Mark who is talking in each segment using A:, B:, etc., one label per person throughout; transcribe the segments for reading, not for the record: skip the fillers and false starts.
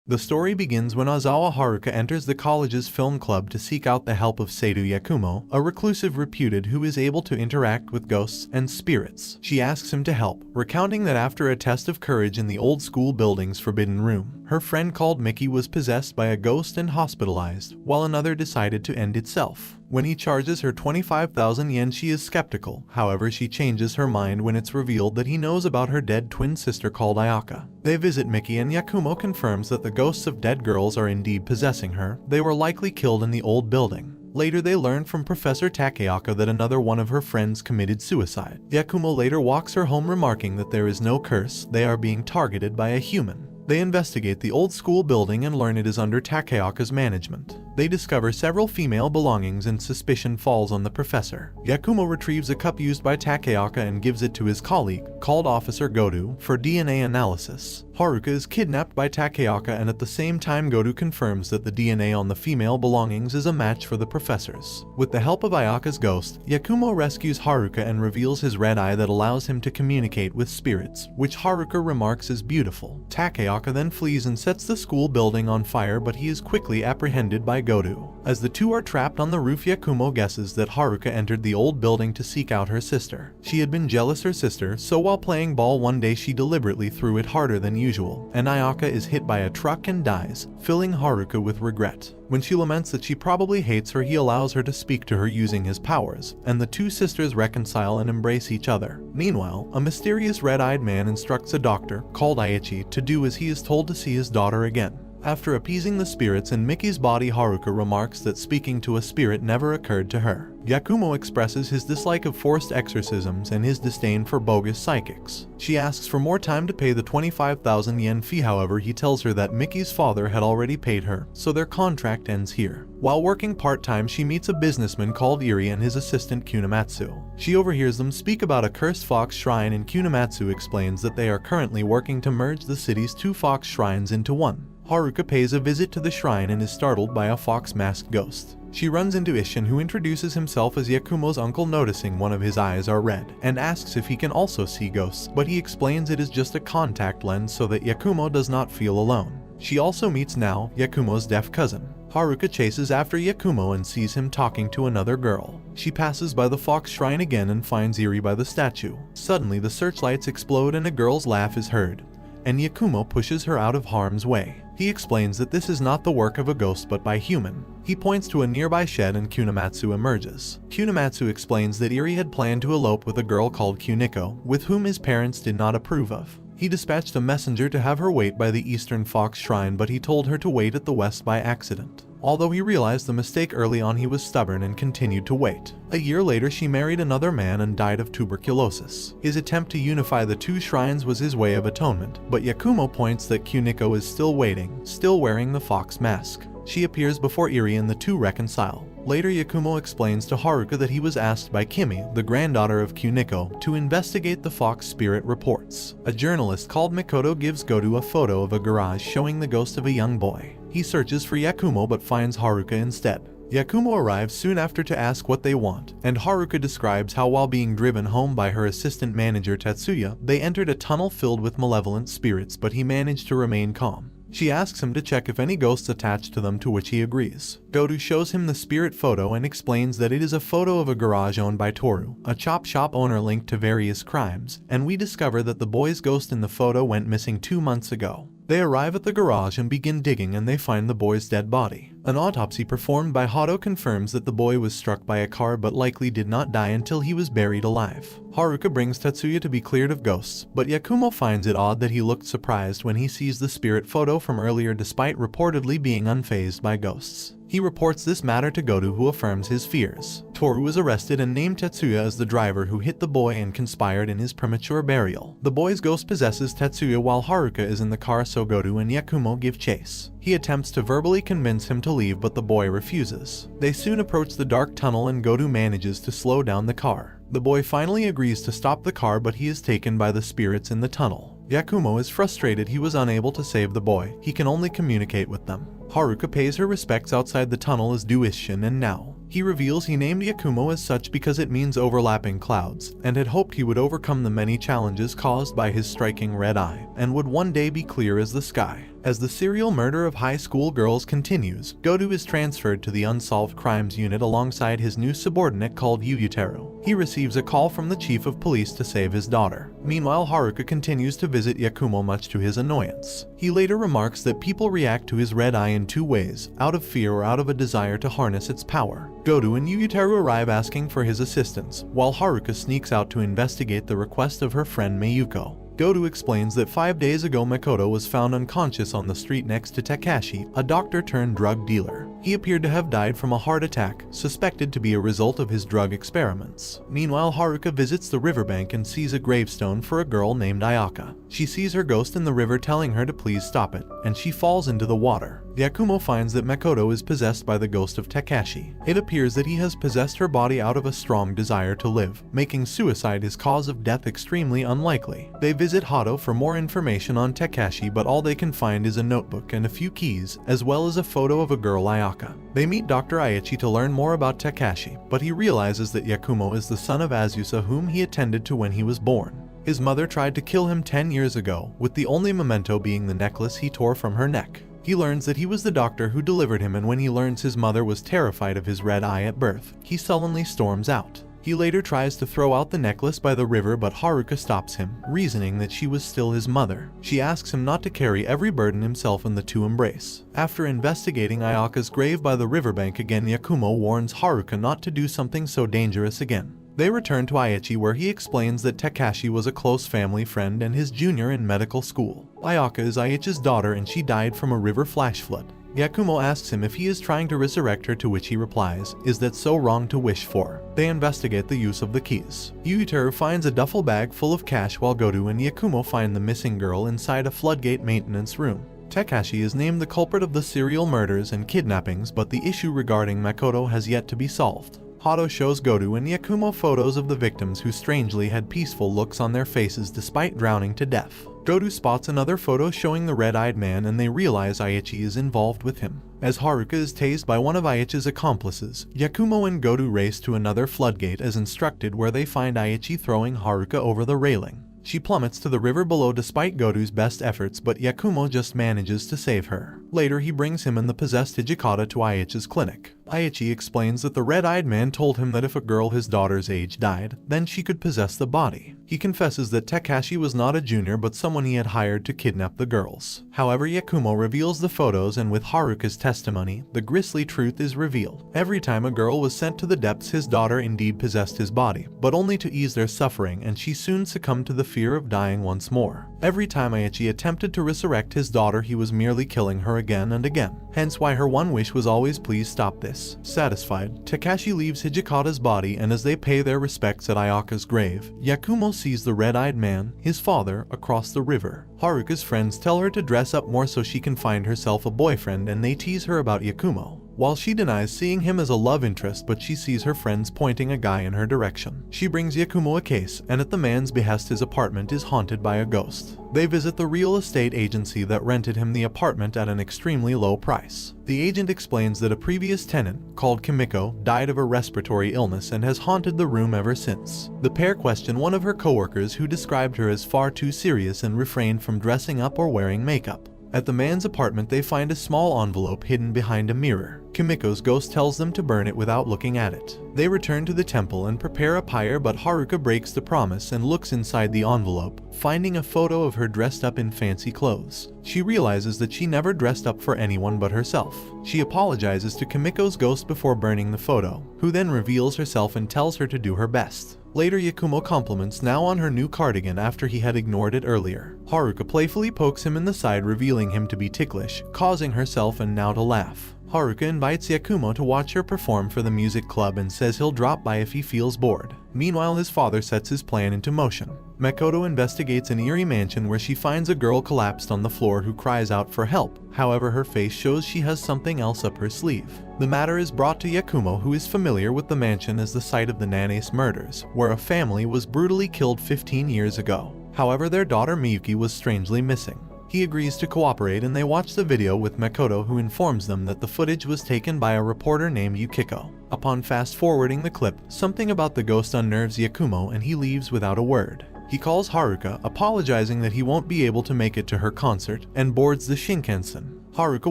A: The story begins when Ozawa Haruka enters the college's film club to seek out the help of Saito Yakumo, a reclusive reputed who is able to interact with ghosts and spirits. She asks him to help, recounting that after a test of courage in the old school building's forbidden room, her friend called Mickey was possessed by a ghost and hospitalized, while another decided to end itself. When he charges her 25,000 yen, she is skeptical. However, she changes her mind when it's revealed that he knows about her dead twin sister called Ayaka. They visit Mickey and Yakumo confirms that the ghosts of dead girls are indeed possessing her. They were likely killed in the old building. Later they learn from Professor Takeaka that another one of her friends committed suicide. Yakumo later walks her home remarking that there is no curse, they are being targeted by a human. They investigate the old school building and learn it is under Takeaka's management. They discover several female belongings and suspicion falls on the professor. Yakumo retrieves a cup used by Takeaka and gives it to his colleague, called Officer Godu, for DNA analysis. Haruka is kidnapped by Takeaka and at the same time Godu confirms that the DNA on the female belongings is a match for the professor's. With the help of Ayaka's ghost, Yakumo rescues Haruka and reveals his red eye that allows him to communicate with spirits, which Haruka remarks is beautiful. Takeaka then flees and sets the school building on fire, but he is quickly apprehended by Godu. As the two are trapped on the roof, Yakumo guesses that Haruka entered the old building to seek out her sister. She had been jealous her sister, so while playing ball one day she deliberately threw it harder than usual, and Ayaka is hit by a truck and dies, filling Haruka with regret. When she laments that she probably hates her, he allows her to speak to her using his powers, and the two sisters reconcile and embrace each other. Meanwhile, a mysterious red-eyed man instructs a doctor, called Aichi, to do as he is told to see his daughter again. After appeasing the spirits in Mickey's body, Haruka remarks that speaking to a spirit never occurred to her. Yakumo expresses his dislike of forced exorcisms and his disdain for bogus psychics. She asks for more time to pay the 25,000 yen fee, however he tells her that Mickey's father had already paid her, so their contract ends here. While working part-time, she meets a businessman called Iri and his assistant Kunamatsu. She overhears them speak about a cursed fox shrine, and Kunamatsu explains that they are currently working to merge the city's two fox shrines into one. Haruka pays a visit to the shrine and is startled by a fox-masked ghost. She runs into Ishin, who introduces himself as Yakumo's uncle, noticing one of his eyes are red, and asks if he can also see ghosts, but he explains it is just a contact lens so that Yakumo does not feel alone. She also meets Nao, Yakumo's deaf cousin. Haruka chases after Yakumo and sees him talking to another girl. She passes by the fox shrine again and finds Iri by the statue. Suddenly the searchlights explode and a girl's laugh is heard, and Yakumo pushes her out of harm's way. He explains that this is not the work of a ghost but by human. He points to a nearby shed and Kunamatsu emerges. Kunamatsu explains that Iri had planned to elope with a girl called Kuniko, with whom his parents did not approve of. He dispatched a messenger to have her wait by the Eastern Fox Shrine, but he told her to wait at the West by accident. Although he realized the mistake early on, he was stubborn and continued to wait. A year later, she married another man and died of tuberculosis. His attempt to unify the two shrines was his way of atonement, but Yakumo points that Kuniko is still waiting, still wearing the fox mask. She appears before Iri and the two reconcile. Later, Yakumo explains to Haruka that he was asked by Kimi, the granddaughter of Kuniko, to investigate the fox spirit reports. A journalist called Mikoto gives Godu a photo of a garage showing the ghost of a young boy. He searches for Yakumo but finds Haruka instead. Yakumo arrives soon after to ask what they want, and Haruka describes how while being driven home by her assistant manager Tatsuya, they entered a tunnel filled with malevolent spirits, but he managed to remain calm. She asks him to check if any ghosts attached to them, to which he agrees. Godu shows him the spirit photo and explains that it is a photo of a garage owned by Toru, a chop shop owner linked to various crimes, and we discover that the boy's ghost in the photo went missing 2 months ago. They arrive at the garage and begin digging, and they find the boy's dead body. An autopsy performed by Hato confirms that the boy was struck by a car but likely did not die until he was buried alive. Haruka brings Tatsuya to be cleared of ghosts, but Yakumo finds it odd that he looked surprised when he sees the spirit photo from earlier despite reportedly being unfazed by ghosts. He reports this matter to Godu, who affirms his fears. Toru is arrested and named Tatsuya as the driver who hit the boy and conspired in his premature burial. The boy's ghost possesses Tatsuya while Haruka is in the car, so Godu and Yakumo give chase. He attempts to verbally convince him to leave, but the boy refuses. They soon approach the dark tunnel and Godu manages to slow down the car. The boy finally agrees to stop the car, but he is taken by the spirits in the tunnel. Yakumo is frustrated he was unable to save the boy. He can only communicate with them. Haruka pays her respects outside the tunnel as do Ishin and Nao. He reveals he named Yakumo as such because it means overlapping clouds, and had hoped he would overcome the many challenges caused by his striking red eye, and would one day be clear as the sky. As the serial murder of high school girls continues, Godu is transferred to the Unsolved Crimes Unit alongside his new subordinate called Yuyuteru. He receives a call from the chief of police to save his daughter. Meanwhile, Haruka continues to visit Yakumo much to his annoyance. He later remarks that people react to his red eye in two ways, out of fear or out of a desire to harness its power. Godu and Yuyuteru arrive asking for his assistance, while Haruka sneaks out to investigate the request of her friend Mayuko. Godu explains that 5 days ago Makoto was found unconscious on the street next to Takashi, a doctor-turned-drug dealer. He appeared to have died from a heart attack, suspected to be a result of his drug experiments. Meanwhile, Haruka visits the riverbank and sees a gravestone for a girl named Ayaka. She sees her ghost in the river telling her to please stop it, and she falls into the water. Yakumo finds that Makoto is possessed by the ghost of Takashi. It appears that he has possessed her body out of a strong desire to live, making suicide his cause of death extremely unlikely. They visit Hato for more information on Takashi, but all they can find is a notebook and a few keys, as well as a photo of a girl Ayaka. They meet Dr. Aichi to learn more about Takashi, but he realizes that Yakumo is the son of Azusa whom he attended to when he was born. His mother tried to kill him 10 years ago, with the only memento being the necklace he tore from her neck. He learns that he was the doctor who delivered him, and when he learns his mother was terrified of his red eye at birth, he sullenly storms out. He later tries to throw out the necklace by the river, but Haruka stops him, reasoning that she was still his mother. She asks him not to carry every burden himself and the two embrace. After investigating Ayaka's grave by the riverbank again, Yakumo warns Haruka not to do something so dangerous again. They return to Aichi, where he explains that Takashi was a close family friend and his junior in medical school. Ayaka is Aichi's daughter and she died from a river flash flood. Yakumo asks him if he is trying to resurrect her, to which he replies, "Is that so wrong to wish for?" They investigate the use of the keys. Yuyuteru finds a duffel bag full of cash, while Godu and Yakumo find the missing girl inside a floodgate maintenance room. Takashi is named the culprit of the serial murders and kidnappings, but the issue regarding Makoto has yet to be solved. Hato shows Godu and Yakumo photos of the victims who strangely had peaceful looks on their faces despite drowning to death. Godu spots another photo showing the red-eyed man, and they realize Aichi is involved with him. As Haruka is tased by one of Aichi's accomplices, Yakumo and Godu race to another floodgate as instructed, where they find Aichi throwing Haruka over the railing. She plummets to the river below despite Godu's best efforts, but Yakumo just manages to save her. Later, he brings him and the possessed Hijikata to Aichi's clinic. Aichi explains that the red-eyed man told him that if a girl his daughter's age died, then she could possess the body. He confesses that Takashi was not a junior but someone he had hired to kidnap the girls. However, Yakumo reveals the photos, and with Haruka's testimony, the grisly truth is revealed. Every time a girl was sent to the depths, his daughter indeed possessed his body, but only to ease their suffering, and she soon succumbed to the fear of dying once more. Every time Aichi attempted to resurrect his daughter, he was merely killing her again and again. Hence why her one wish was always, "Please stop this." Satisfied, Takashi leaves Hijikata's body, and as they pay their respects at Ayaka's grave, Yakumo sees the red-eyed man, his father, across the river. Haruka's friends tell her to dress up more so she can find herself a boyfriend, and they tease her about Yakumo. While she denies seeing him as a love interest, but she sees her friends pointing a guy in her direction. She brings Yakumo a case, and at the man's behest his apartment is haunted by a ghost. They visit the real estate agency that rented him the apartment at an extremely low price. The agent explains that a previous tenant, called Kimiko, died of a respiratory illness and has haunted the room ever since. The pair question one of her coworkers, who described her as far too serious and refrained from dressing up or wearing makeup. At the man's apartment, they find a small envelope hidden behind a mirror. Kimiko's ghost tells them to burn it without looking at it. They return to the temple and prepare a pyre, but Haruka breaks the promise and looks inside the envelope, finding a photo of her dressed up in fancy clothes. She realizes that she never dressed up for anyone but herself. She apologizes to Kimiko's ghost before burning the photo, who then reveals herself and tells her to do her best. Later, Yakumo compliments now on her new cardigan after he had ignored it earlier. Haruka playfully pokes him in the side, revealing him to be ticklish, causing herself and now to laugh. Haruka invites Yakumo to watch her perform for the music club and says he'll drop by if he feels bored. Meanwhile, his father sets his plan into motion. Makoto investigates an eerie mansion where she finds a girl collapsed on the floor who cries out for help. However, her face shows she has something else up her sleeve. The matter is brought to Yakumo, who is familiar with the mansion as the site of the Nanace murders, where a family was brutally killed 15 years ago. However, their daughter Miyuki was strangely missing. He agrees to cooperate, and they watch the video with Makoto, who informs them that the footage was taken by a reporter named Yukiko. Upon fast-forwarding the clip, something about the ghost unnerves Yakumo and he leaves without a word. He calls Haruka, apologizing that he won't be able to make it to her concert, and boards the Shinkansen. Haruka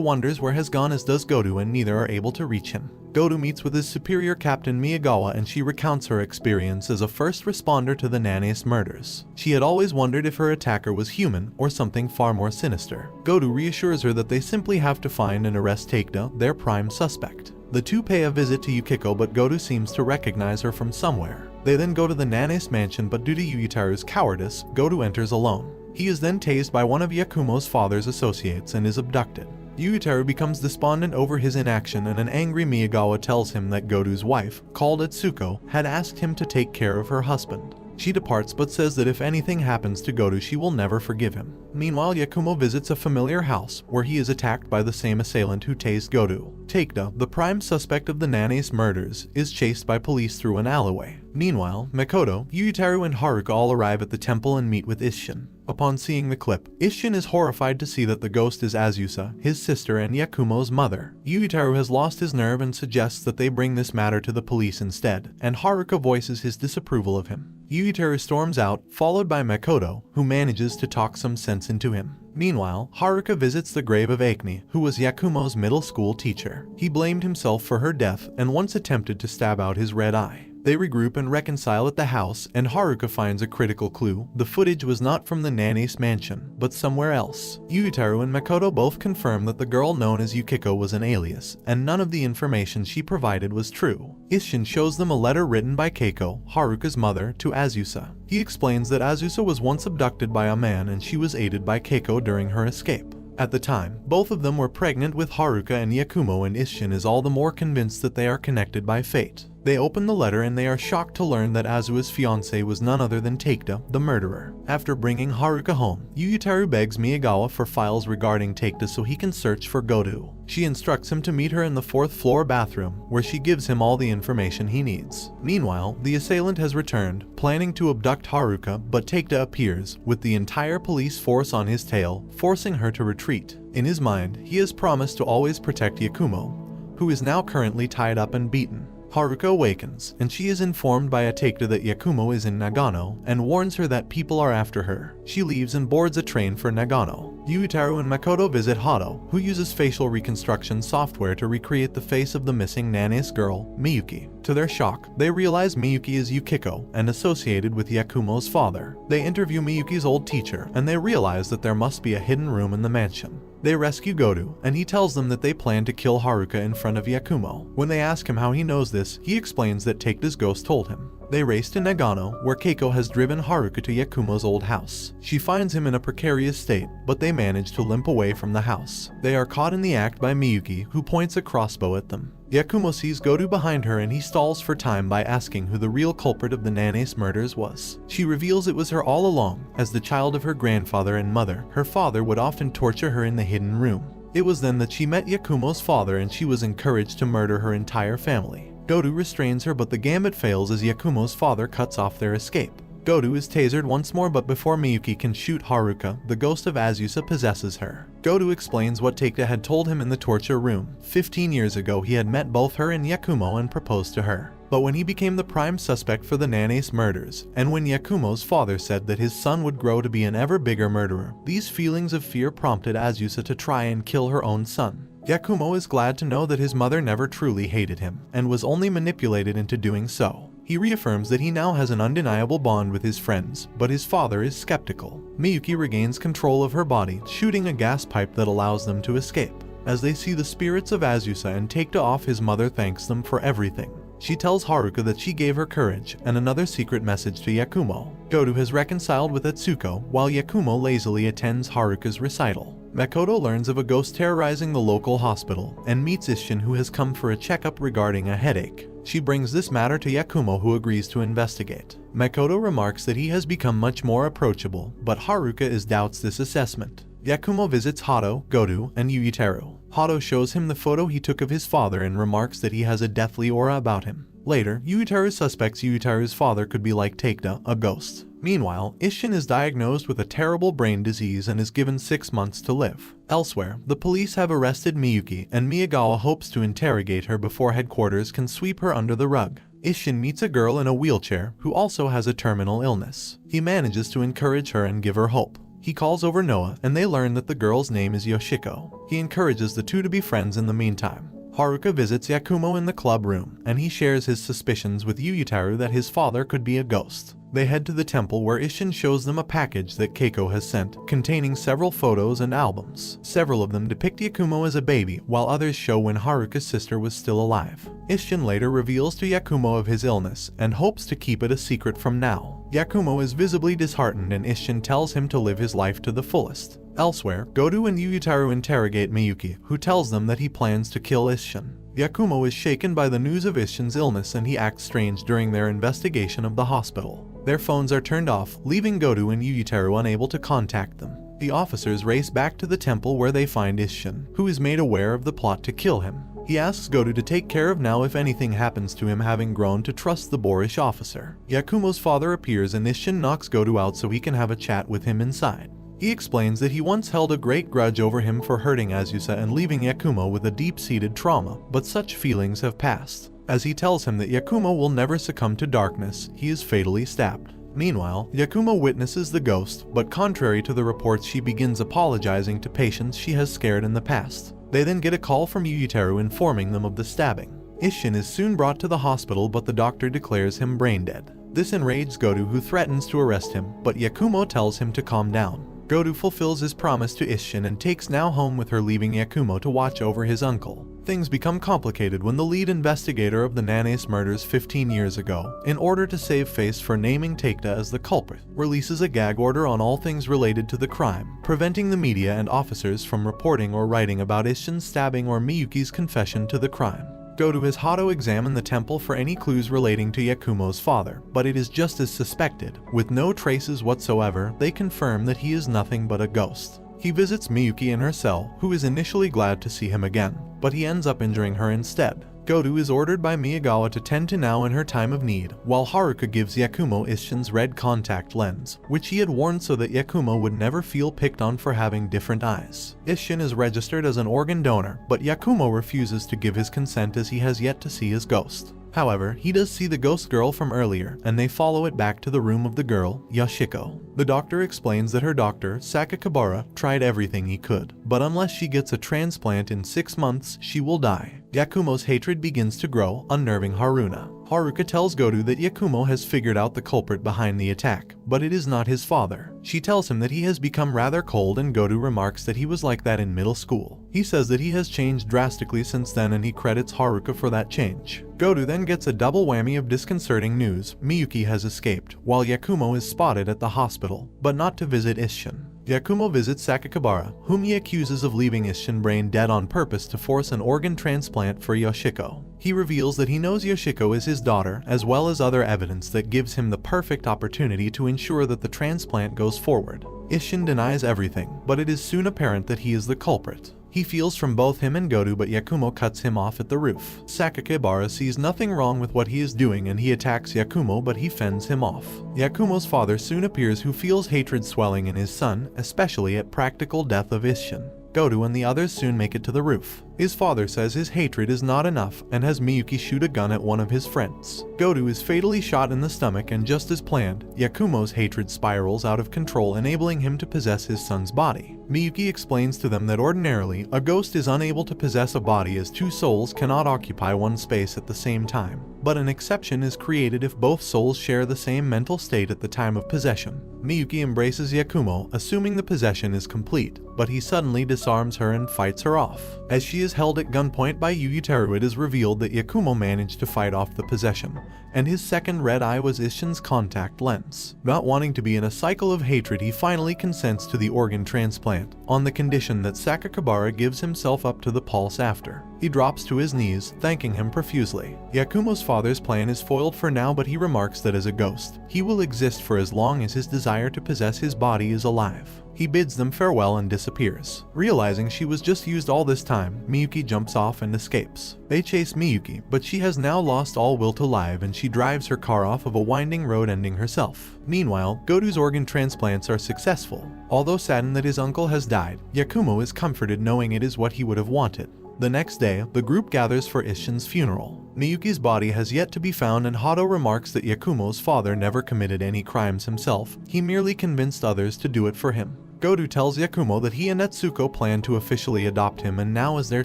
A: wonders where has gone, as does Goto, and neither are able to reach him. Goto meets with his superior Captain Miyagawa, and she recounts her experience as a first responder to the Nanace murders. She had always wondered if her attacker was human or something far more sinister. Goto reassures her that they simply have to find and arrest Takeda, their prime suspect. The two pay a visit to Yukiko, but Goto seems to recognize her from somewhere. They then go to the Nanace mansion, but due to Yutaru's cowardice, Goto enters alone. He is then tased by one of Yakumo's father's associates and is abducted. Yutaru becomes despondent over his inaction, and an angry Miyagawa tells him that Goto's wife, called Atsuko, had asked him to take care of her husband. She departs but says that if anything happens to Goto, she will never forgive him. Meanwhile, Yakumo visits a familiar house where he is attacked by the same assailant who tased Goto. Takeda, the prime suspect of the Nanace murders, is chased by police through an alleyway. Meanwhile, Makoto, Yutaru, and Haruka all arrive at the temple and meet with Isshin. Upon seeing the clip, Isshin is horrified to see that the ghost is Azusa, his sister and Yakumo's mother. Yutaru has lost his nerve and suggests that they bring this matter to the police instead, and Haruka voices his disapproval of him. Yutaru storms out, followed by Makoto, who manages to talk some sense into him. Meanwhile, Haruka visits the grave of Akane, who was Yakumo's middle school teacher. He blamed himself for her death and once attempted to stab out his red eye. They regroup and reconcile at the house, and Haruka finds a critical clue. The footage was not from the Nanace mansion, but somewhere else. Yutaru and Makoto both confirm that the girl known as Yukiko was an alias, and none of the information she provided was true. Isshin shows them a letter written by Keiko, Haruka's mother, to Azusa. He explains that Azusa was once abducted by a man and she was aided by Keiko during her escape. At the time, both of them were pregnant with Haruka and Yakumo, and Isshin is all the more convinced that they are connected by fate. They open the letter and they are shocked to learn that Azusa's fiancé was none other than Takeda, the murderer. After bringing Haruka home, Yutaru begs Miyagawa for files regarding Takeda so he can search for Goto. She instructs him to meet her in the 4th floor bathroom, where she gives him all the information he needs. Meanwhile, the assailant has returned, planning to abduct Haruka, but Takeda appears, with the entire police force on his tail, forcing her to retreat. In his mind, he has promised to always protect Yakumo, who is now currently tied up and beaten. Haruka awakens, and she is informed by Takeda that Yakumo is in Nagano, and warns her that people are after her. She leaves and boards a train for Nagano. Yutaru and Makoto visit Hato, who uses facial reconstruction software to recreate the face of the missing Nanace girl, Miyuki. To their shock, they realize Miyuki is Yukiko and associated with Yakumo's father. They interview Miyuki's old teacher, and they realize that there must be a hidden room in the mansion. They rescue Goto, and he tells them that they plan to kill Haruka in front of Yakumo. When they ask him how he knows this, he explains that Takeda's ghost told him. They race to Nagano, where Keiko has driven Haruka to Yakumo's old house. She finds him in a precarious state, but they manage to limp away from the house. They are caught in the act by Miyuki, who points a crossbow at them. Yakumo sees Goto behind her and he stalls for time by asking who the real culprit of the Nanace murders was. She reveals it was her all along. As the child of her grandfather and mother, her father would often torture her in the hidden room. It was then that she met Yakumo's father and she was encouraged to murder her entire family. Goto restrains her, but the gambit fails as Yakumo's father cuts off their escape. Goto is tasered once more, but before Miyuki can shoot Haruka, the ghost of Azusa possesses her. Goto explains what Takeda had told him in the torture room. 15 years ago, he had met both her and Yakumo and proposed to her. But when he became the prime suspect for the Nanace murders, and when Yakumo's father said that his son would grow to be an ever bigger murderer, these feelings of fear prompted Azusa to try and kill her own son. Yakumo is glad to know that his mother never truly hated him, and was only manipulated into doing so. He reaffirms that he now has an undeniable bond with his friends, but his father is skeptical. Miyuki regains control of her body, shooting a gas pipe that allows them to escape. As they see the spirits of Azusa and Takeda off, his mother thanks them for everything. She tells Haruka that she gave her courage, and another secret message to Yakumo. Goto has reconciled with Atsuko, while Yakumo lazily attends Haruka's recital. Makoto learns of a ghost terrorizing the local hospital, and meets Isshin, who has come for a checkup regarding a headache. She brings this matter to Yakumo, who agrees to investigate. Makoto remarks that he has become much more approachable, but Haruka doubts this assessment. Yakumo visits Hato, Goto, and Yutaru. Hato shows him the photo he took of his father and remarks that he has a deathly aura about him. Later, Yutaru suspects Yutaru's father could be like Takeda, a ghost. Meanwhile, Isshin is diagnosed with a terrible brain disease and is given 6 months to live. Elsewhere, the police have arrested Miyuki, and Miyagawa hopes to interrogate her before headquarters can sweep her under the rug. Isshin meets a girl in a wheelchair who also has a terminal illness. He manages to encourage her and give her hope. He calls over Noah and they learn that the girl's name is Yoshiko. He encourages the two to be friends in the meantime. Haruka visits Yakumo in the club room, and he shares his suspicions with Yuyutaru that his father could be a ghost. They head to the temple where Isshin shows them a package that Keiko has sent, containing several photos and albums. Several of them depict Yakumo as a baby, while others show when Haruka's sister was still alive. Isshin later reveals to Yakumo of his illness, and hopes to keep it a secret from now. Yakumo is visibly disheartened and Isshin tells him to live his life to the fullest. Elsewhere, Godu and Yuyutaru interrogate Miyuki, who tells them that he plans to kill Isshin. Yakumo is shaken by the news of Isshin's illness and he acts strange during their investigation of the hospital. Their phones are turned off, leaving Godu and Yuyutaru unable to contact them. The officers race back to the temple where they find Isshin, who is made aware of the plot to kill him. He asks Godu to take care of now if anything happens to him, having grown to trust the boorish officer. Yakumo's father appears and Isshin knocks Godu out so he can have a chat with him inside. He explains that he once held a great grudge over him for hurting Azusa and leaving Yakumo with a deep-seated trauma, but such feelings have passed. As he tells him that Yakumo will never succumb to darkness, he is fatally stabbed. Meanwhile, Yakumo witnesses the ghost, but contrary to the reports, she begins apologizing to patients she has scared in the past. They then get a call from Yuyutaru informing them of the stabbing. Isshin is soon brought to the hospital, but the doctor declares him brain dead. This enrages Godu, who threatens to arrest him, but Yakumo tells him to calm down. Godu fulfills his promise to Isshin and takes Now home with her, leaving Yakumo to watch over his uncle. Things become complicated when the lead investigator of the Nanes murders 15 years ago, in order to save face for naming Takeda as the culprit, releases a gag order on all things related to the crime, preventing the media and officers from reporting or writing about Isshin's stabbing or Miyuki's confession to the crime. Godu has Hato examine the temple for any clues relating to Yakumo's father, but it is just as suspected. With no traces whatsoever, they confirm that he is nothing but a ghost. He visits Miyuki in her cell, who is initially glad to see him again, but he ends up injuring her instead. Godu is ordered by Miyagawa to tend to Now in her time of need, while Haruka gives Yakumo Isshin's red contact lens, which he had worn so that Yakumo would never feel picked on for having different eyes. Isshin is registered as an organ donor, but Yakumo refuses to give his consent as he has yet to see his ghost. However, he does see the ghost girl from earlier, and they follow it back to the room of the girl, Yoshiko. The doctor explains that her doctor, Sakakibara, tried everything he could, but unless she gets a transplant in 6 months, she will die. Yakumo's hatred begins to grow, unnerving Haruna. Haruka tells Godu that Yakumo has figured out the culprit behind the attack, but it is not his father. She tells him that he has become rather cold, and Godu remarks that he was like that in middle school. He says that he has changed drastically since then, and he credits Haruka for that change. Godu then gets a double whammy of disconcerting news. Miyuki has escaped, while Yakumo is spotted at the hospital, but not to visit Isshin. Yakumo visits Sakakibara, whom he accuses of leaving Isshin brain dead on purpose to force an organ transplant for Yoshiko. He reveals that he knows Yoshiko is his daughter, as well as other evidence that gives him the perfect opportunity to ensure that the transplant goes forward. Isshin denies everything, but it is soon apparent that he is the culprit. He feels from both him and Godu, but Yakumo cuts him off at the roof. Sakakibara sees nothing wrong with what he is doing and he attacks Yakumo, but he fends him off. Yakumo's father soon appears, who feels hatred swelling in his son, especially at practical death of Isshin. Godu and the others soon make it to the roof. His father says his hatred is not enough and has Miyuki shoot a gun at one of his friends. Godu is fatally shot in the stomach, and just as planned, Yakumo's hatred spirals out of control, enabling him to possess his son's body. Miyuki explains to them that ordinarily, a ghost is unable to possess a body as two souls cannot occupy one space at the same time, but an exception is created if both souls share the same mental state at the time of possession. Miyuki embraces Yakumo, assuming the possession is complete, but he suddenly disarms her and fights her off. As she is held at gunpoint by Yuyutaru, it is revealed that Yakumo managed to fight off the possession, and his second red eye was Isshin's contact lens. Not wanting to be in a cycle of hatred, he finally consents to the organ transplant, on the condition that Sakakibara gives himself up to the pulse after. He drops to his knees, thanking him profusely. Yakumo's father's plan is foiled for now, but he remarks that as a ghost, he will exist for as long as his desire to possess his body is alive. He bids them farewell and disappears. Realizing she was just used all this time, Miyuki jumps off and escapes. They chase Miyuki, but she has now lost all will to live and she drives her car off of a winding road, ending herself. Meanwhile, Godu's organ transplants are successful. Although saddened that his uncle has died, Yakumo is comforted knowing it is what he would have wanted. The next day, the group gathers for Isshin's funeral. Miyuki's body has yet to be found, and Hato remarks that Yakumo's father never committed any crimes himself, he merely convinced others to do it for him. Goto tells Yakumo that he and Netsuko plan to officially adopt him and now as their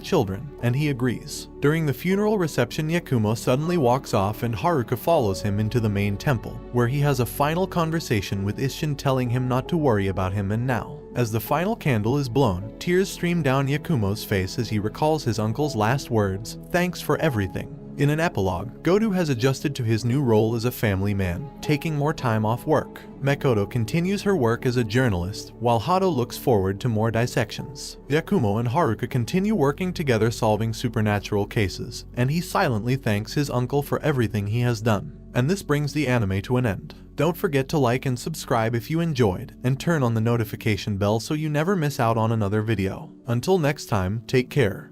A: children, and he agrees. During the funeral reception, Yakumo suddenly walks off and Haruka follows him into the main temple, where he has a final conversation with Isshin telling him not to worry about him. And now, as the final candle is blown, tears stream down Yakumo's face as he recalls his uncle's last words, "Thanks for everything." In an epilogue, Goto has adjusted to his new role as a family man, taking more time off work. Makoto continues her work as a journalist, while Hato looks forward to more dissections. Yakumo and Haruka continue working together solving supernatural cases, and he silently thanks his uncle for everything he has done. And this brings the anime to an end. Don't forget to like and subscribe if you enjoyed, and turn on the notification bell so you never miss out on another video. Until next time, take care.